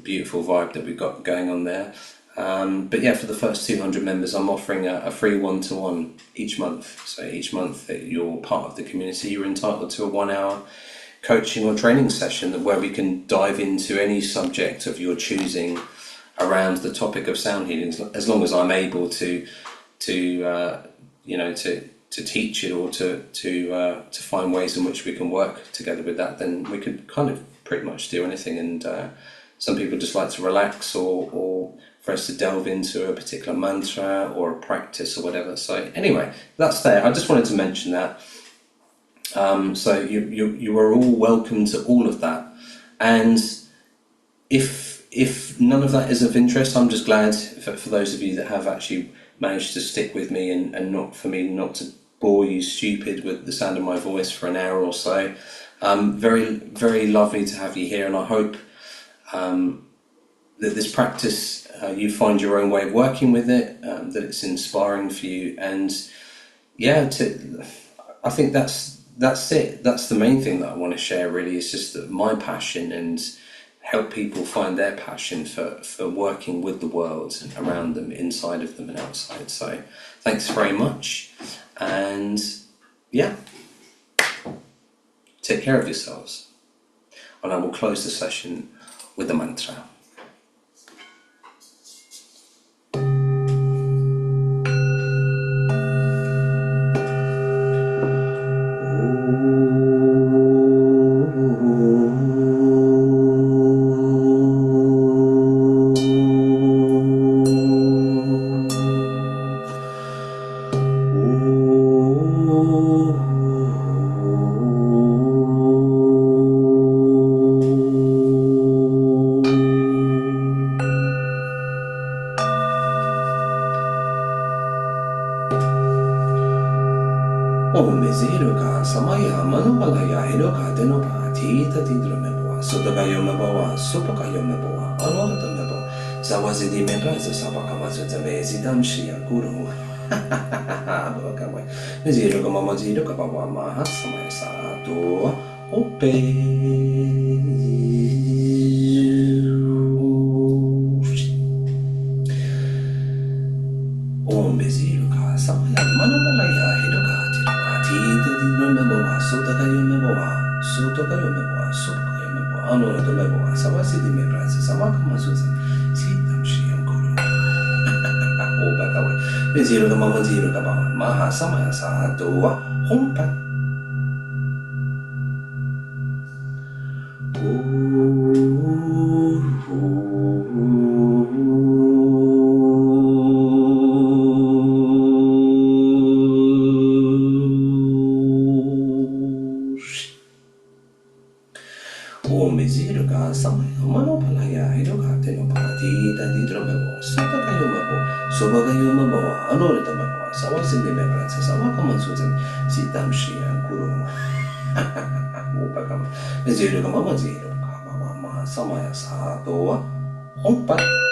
beautiful vibe that we've got going on there. But yeah, for the first 200 members, I'm offering a free one-to-one each month. So each month that you're part of the community, you're entitled to a 1 hour coaching or training session where we can dive into any subject of your choosing around the topic of sound healing, as long as I'm able to teach it, or to find ways in which we can work together with that. Then we could kind of pretty much do anything. And some people just like to relax, or for us to delve into a particular mantra or a practice or whatever. So anyway, that's there. I just wanted to mention that. So you are all welcome to all of that. And if none of that is of interest, I'm just glad for those of you that have actually managed to stick with me, and not for me not to bore you stupid with the sound of my voice for an hour or so. Very, very lovely to have you here, and I hope that this practice, you find your own way of working with it, that it's inspiring for you. And yeah, I think that's it. That's the main thing that I want to share, really. It's just that my passion, and help people find their passion for working with the world and around them, inside of them and outside. So thanks very much, and yeah, take care of yourselves. And I will close the session with a mantra. Om Miziruka, Samaya, Manubalaya, Hidoka, Denopa, Tita Tidromeboa, Sotagayomeboa, Supakayomeboa, Anotamebo, Sawazidi Mebraza, Sabakamazume, Zidam Shia Guru. Miziruka, Mamaziruka, Baba Maha, Samaya Sato, Ope. Om Miziruka, Samaya, Manubalaya, Hidoka, Tita Tidromeboa, Sotagayomeboa, Sotagayomeboa, Supakayomeboa, Anotamebo, Sawazidi Mebraza, Sabakamazume, Zidam Shia Guru. Miziruka, Mamaziruka, Baba Maha, Samaya Sato, Ope. Om Miziruka, Samaya, Manopalaya, Hidoka, Tenopati, Tadidromebo, Sotagayomebo, Sobagayomebo, Anotamebo, Sawasindi Mebranse, Sawakamansuzen, Sitam Shia Guru. Miziruka, Mamaziruka, Baba Maha, Samaya Sato, Opa.